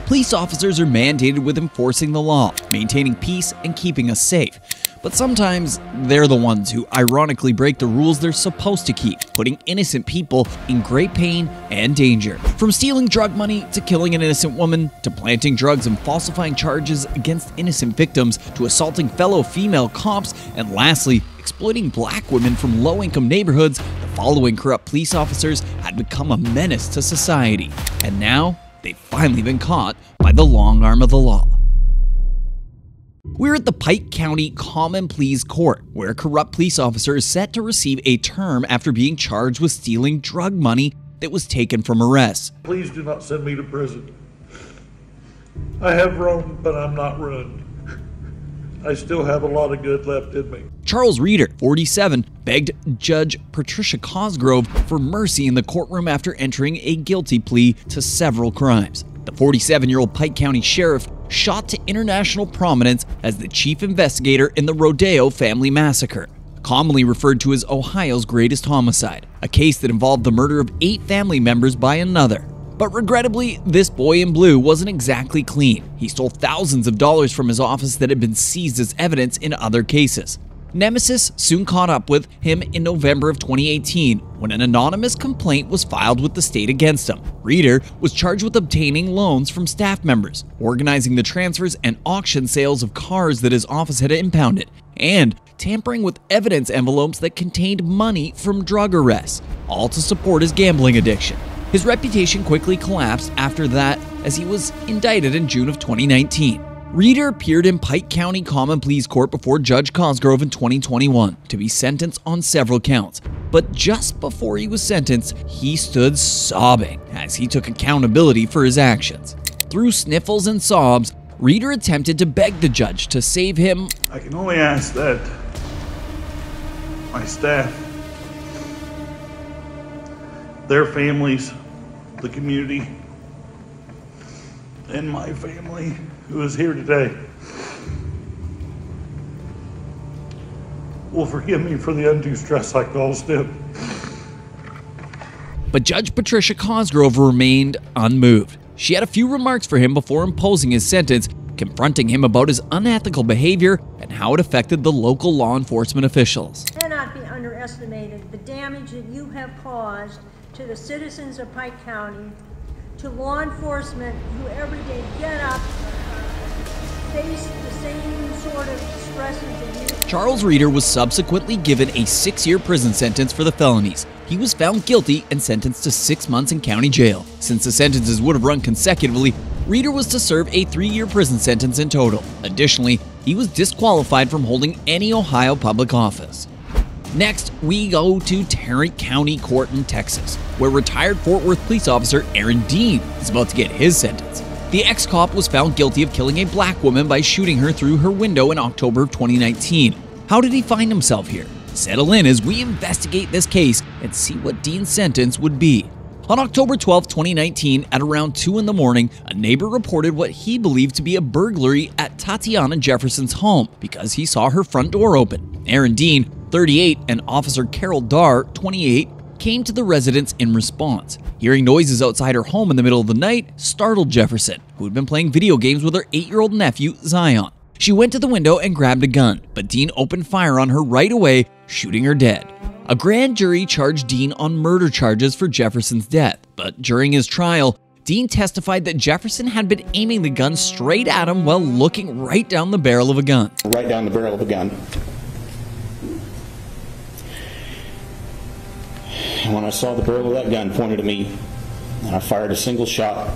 Police officers are mandated with enforcing the law, maintaining peace, and keeping us safe. But sometimes they're the ones who ironically break the rules they're supposed to keep, putting innocent people in great pain and danger. From stealing drug money to killing an innocent woman, to planting drugs and falsifying charges against innocent victims, to assaulting fellow female cops, and lastly, exploiting black women from low-income neighborhoods, the following corrupt police officers had become a menace to society. And now, they've finally been caught by the long arm of the law. We're at the Pike County Common Pleas Court, where a corrupt police officer is set to receive a term after being charged with stealing drug money that was taken from arrests. Please do not send me to prison. I have roamed, but I'm not ruined. I still have a lot of good left in me. Charles Reeder, 47, begged Judge Patricia Cosgrove for mercy in the courtroom after entering a guilty plea to several crimes. The 47-year-old Pike County Sheriff shot to international prominence as the chief investigator in the Rodeo family massacre, commonly referred to as Ohio's greatest homicide, a case that involved the murder of 8 family members by another. But regrettably, this boy in blue wasn't exactly clean. He stole thousands of dollars from his office that had been seized as evidence in other cases. Nemesis soon caught up with him in November of 2018 when an anonymous complaint was filed with the state against him. Reeder was charged with obtaining loans from staff members, organizing the transfers and auction sales of cars that his office had impounded, and tampering with evidence envelopes that contained money from drug arrests, all to support his gambling addiction. His reputation quickly collapsed after that as he was indicted in June of 2019. Reeder appeared in Pike County Common Pleas Court before Judge Cosgrove in 2021 to be sentenced on several counts. But just before he was sentenced, he stood sobbing as he took accountability for his actions. Through sniffles and sobs, Reeder attempted to beg the judge to save him. I can only ask that my staff, their families, the community, and my family who is here today will forgive me for the undue stress I caused them. But Judge Patricia Cosgrove remained unmoved. She had a few remarks for him before imposing his sentence, confronting him about his unethical behavior and how it affected the local law enforcement officials. It cannot be underestimated the damage that you have caused to the citizens of Pike County, to law enforcement who every day get up, face the same sort of stresses that you. Charles Reeder was subsequently given a 6-year prison sentence for the felonies. He was found guilty and sentenced to 6 months in county jail. Since the sentences would have run consecutively, Reeder was to serve a 3-year prison sentence in total. Additionally, he was disqualified from holding any Ohio public office. Next, we go to Tarrant County Court in Texas, where retired Fort Worth police officer Aaron Dean is about to get his sentence. The ex-cop was found guilty of killing a black woman by shooting her through her window in October of 2019. How did he find himself here? Settle in as we investigate this case and see what Dean's sentence would be. On October 12, 2019, at around 2 in the morning, a neighbor reported what he believed to be a burglary at Tatiana Jefferson's home because he saw her front door open. Aaron Dean, 38, and Officer Carol Darr, 28, came to the residence in response. Hearing noises outside her home in the middle of the night startled Jefferson, who had been playing video games with her 8-year-old nephew, Zion. She went to the window and grabbed a gun, but Dean opened fire on her right away, shooting her dead. A grand jury charged Dean on murder charges for Jefferson's death, but during his trial, Dean testified that Jefferson had been aiming the gun straight at him while looking right down the barrel of a gun. Right down the barrel of a gun. And when I saw the barrel of that gun pointed at me, and I fired a single shot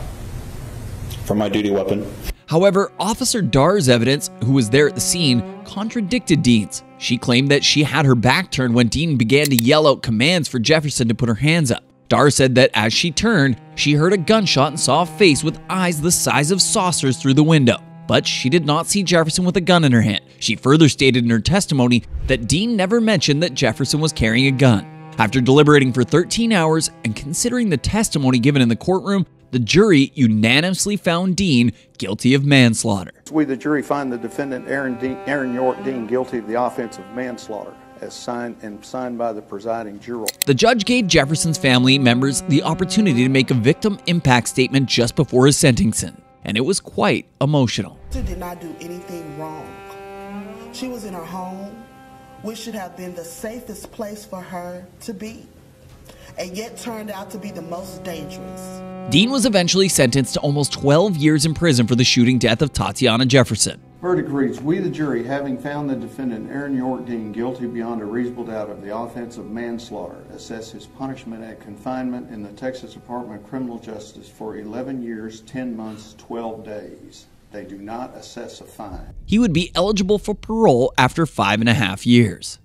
from my duty weapon. However, Officer Darr's evidence, who was there at the scene, contradicted Dean's. She claimed that she had her back turned when Dean began to yell out commands for Jefferson to put her hands up. Darr said that as she turned, she heard a gunshot and saw a face with eyes the size of saucers through the window. But she did not see Jefferson with a gun in her hand. She further stated in her testimony that Dean never mentioned that Jefferson was carrying a gun. After deliberating for 13 hours and considering the testimony given in the courtroom, the jury unanimously found Dean guilty of manslaughter. We, the jury, find the defendant Aaron York Dean guilty of the offense of manslaughter, as signed by the presiding juror. The judge gave Jefferson's family members the opportunity to make a victim impact statement just before his sentencing. and it was quite emotional. She did not do anything wrong. She was in her home, which should have been the safest place for her to be, and yet turned out to be the most dangerous. Dean was eventually sentenced to almost 12 years in prison for the shooting death of Tatiana Jefferson. Verdict reads, we the jury, having found the defendant Aaron York Dean guilty beyond a reasonable doubt of the offense of manslaughter, assess his punishment at confinement in the Texas Department of Criminal Justice for 11 years, 10 months, 12 days. They do not assess a fine. He would be eligible for parole after 5.5 years.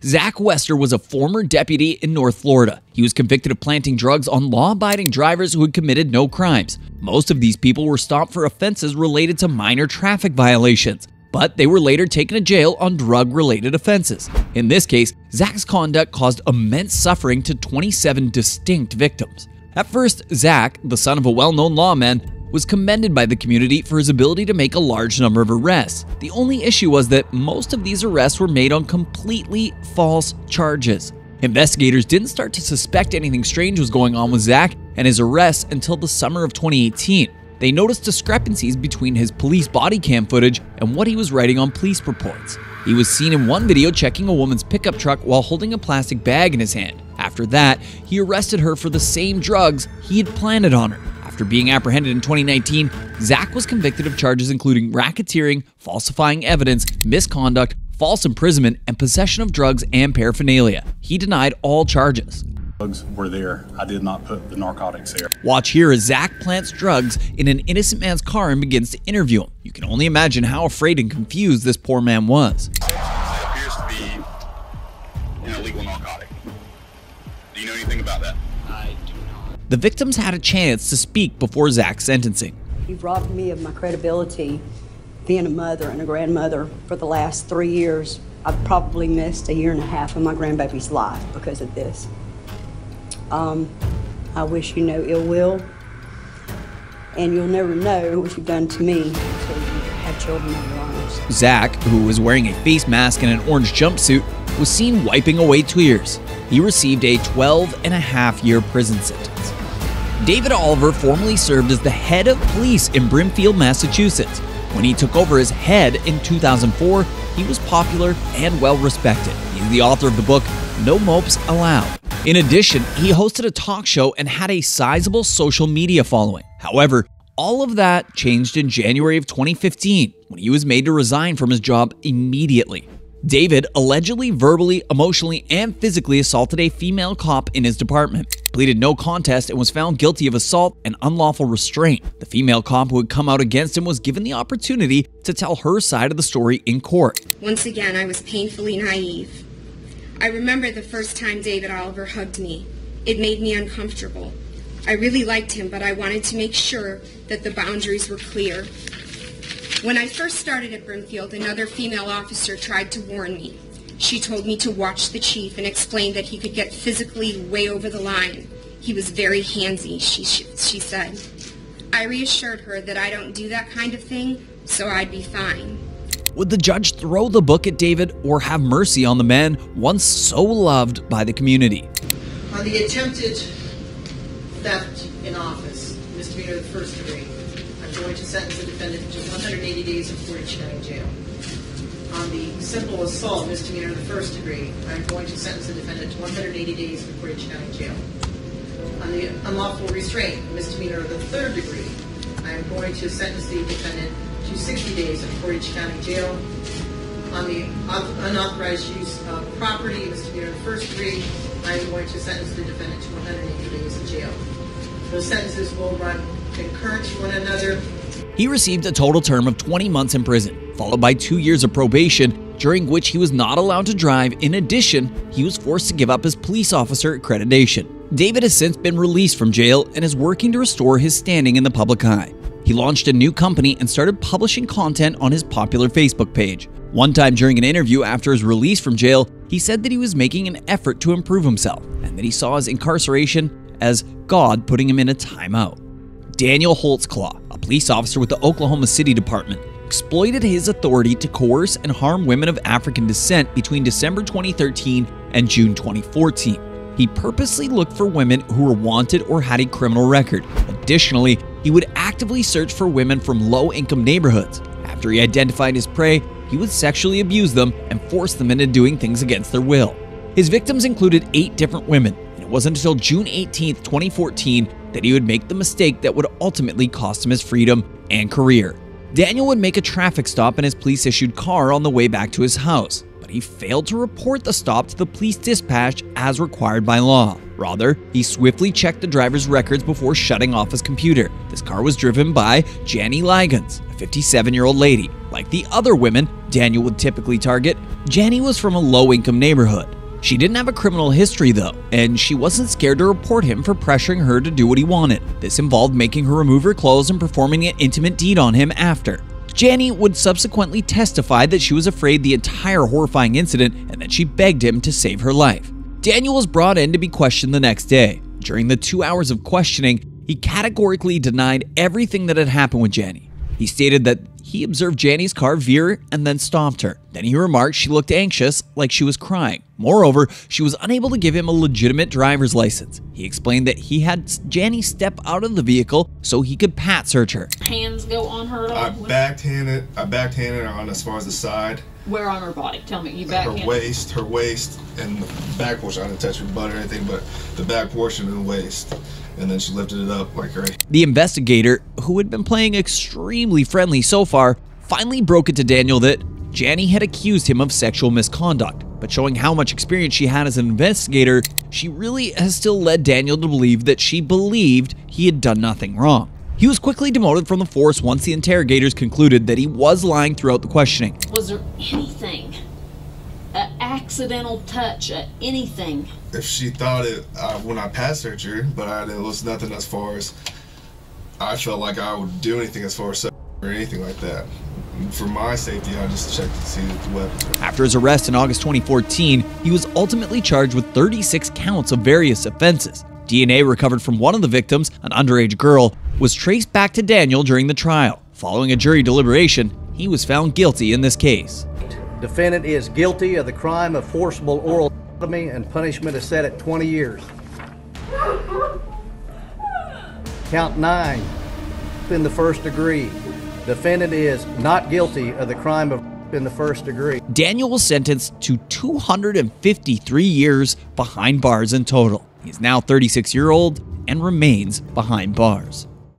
Zack Wester was a former deputy in North Florida. He was convicted of planting drugs on law-abiding drivers who had committed no crimes. Most of these people were stopped for offenses related to minor traffic violations, but they were later taken to jail on drug-related offenses. In this case, Zack's conduct caused immense suffering to 27 distinct victims. At first, Zack, the son of a well-known lawman, was commended by the community for his ability to make a large number of arrests. The only issue was that most of these arrests were made on completely false charges. Investigators didn't start to suspect anything strange was going on with Zack and his arrests until the summer of 2018. They noticed discrepancies between his police body cam footage and what he was writing on police reports. He was seen in one video checking a woman's pickup truck while holding a plastic bag in his hand. After that, he arrested her for the same drugs he had planted on her. After being apprehended in 2019, Zack was convicted of charges including racketeering, falsifying evidence, misconduct, false imprisonment, and possession of drugs and paraphernalia. He denied all charges. Drugs were there. I did not put the narcotics there. Watch here as Zack plants drugs in an innocent man's car and begins to interview him. You can only imagine how afraid and confused this poor man was. It appears to be an illegal narcotic. Do you know anything about that? I do not. The victims had a chance to speak before Zack's sentencing. You've robbed me of my credibility being a mother and a grandmother for the last 3 years. I've probably missed 1.5 years of my grandbaby's life because of this. I wish you no ill will, and you'll never know what you've done to me until you have children of your own. Zack, who was wearing a face mask and an orange jumpsuit, was seen wiping away tears. He received a 12.5-year prison sentence. David Oliver formerly served as the head of police in Brimfield, Massachusetts. When he took over as head in 2004, he was popular and well-respected. He's the author of the book, No Mopes Allowed. In addition, he hosted a talk show and had a sizable social media following. However, all of that changed in January of 2015 when he was made to resign from his job immediately. David allegedly verbally, emotionally, and physically assaulted a female cop in his department, pleaded no contest, and was found guilty of assault and unlawful restraint. The female cop who had come out against him was given the opportunity to tell her side of the story in court. Once again, I was painfully naive. I remember the first time David Oliver hugged me. It made me uncomfortable. I really liked him, but I wanted to make sure that the boundaries were clear. When I first started at Brimfield, another female officer tried to warn me. She told me to watch the chief and explained that he could get physically way over the line. He was very handsy, she said. I reassured her that I don't do that kind of thing, so I'd be fine. Would the judge throw the book at David or have mercy on the man once so loved by the community? On the attempted theft in office, misdemeanor of the first degree, I'm going to sentence the defendant to 180 days in Portage County Jail. On the simple assault, misdemeanor of the first degree, I'm going to sentence the defendant to 180 days in Portage County Jail. On the unlawful restraint, misdemeanor of the third degree, I'm going to sentence the defendant to 60 days in Portage County Jail. On the unauthorized use of property, misdemeanor of the first degree, I'm going to sentence the defendant to 180 days in jail. Those sentences will run concurrent to one another. He received a total term of 20 months in prison, followed by 2 years of probation, during which he was not allowed to drive. In addition, he was forced to give up his police officer accreditation. David has since been released from jail and is working to restore his standing in the public eye. He launched a new company and started publishing content on his popular Facebook page. One time during an interview after his release from jail, he said that he was making an effort to improve himself and that he saw his incarceration as God putting him in a timeout. Daniel Holtzclaw, a police officer with the Oklahoma City Department, exploited his authority to coerce and harm women of African descent between December 2013 and June 2014. He purposely looked for women who were wanted or had a criminal record. Additionally, he would actively search for women from low-income neighborhoods. After he identified his prey, he would sexually abuse them and force them into doing things against their will. His victims included 8 different women, and it wasn't until June 18, 2014 that he would make the mistake that would ultimately cost him his freedom and career. Daniel would make a traffic stop in his police-issued car on the way back to his house, but he failed to report the stop to the police dispatch as required by law. Rather, he swiftly checked the driver's records before shutting off his computer. This car was driven by Janny Ligens, a 57-year-old lady. Like the other women Daniel would typically target, Janny was from a low-income neighborhood. She didn't have a criminal history though, and she wasn't scared to report him for pressuring her to do what he wanted. This involved making her remove her clothes and performing an intimate deed on him after. Janny would subsequently testify that she was afraid the entire horrifying incident and that she begged him to save her life. Daniel was brought in to be questioned the next day. During the 2 hours of questioning, he categorically denied everything that had happened with Janny. He stated that he observed Janny's car veer and then stopped her. Then he remarked she looked anxious, like she was crying. Moreover, she was unable to give him a legitimate driver's license. He explained that he had Janny step out of the vehicle so he could pat search her. Hands go on her. I backhanded her on as far as the side. Where on her body? Tell me. You backhanded? Her waist, and the back portion. I didn't touch her butt or anything, but the back portion of the waist. And then she lifted it up like right. The investigator, who had been playing extremely friendly so far, finally broke it to Daniel that Janny had accused him of sexual misconduct. But showing how much experience she had as an investigator, she really has still led Daniel to believe that she believed he had done nothing wrong. He was quickly demoted from the force once the interrogators concluded that he was lying throughout the questioning. Was there anything, an accidental touch, anything? If she thought it when I pat searched her, but it was nothing as far as I felt like I would do anything as far as sex or anything like that. For my safety, I just checked to see the weapons. After his arrest in August 2014, he was ultimately charged with 36 counts of various offenses. DNA recovered from one of the victims, an underage girl, was traced back to Daniel during the trial. Following a jury deliberation, he was found guilty in this case. Defendant is guilty of the crime of forcible oral sodomy, and punishment is set at 20 years. Count 9, in the first degree. Defendant is not guilty of the crime of in the first degree. Daniel was sentenced to 253 years behind bars in total. He is now 36 years old and remains behind bars.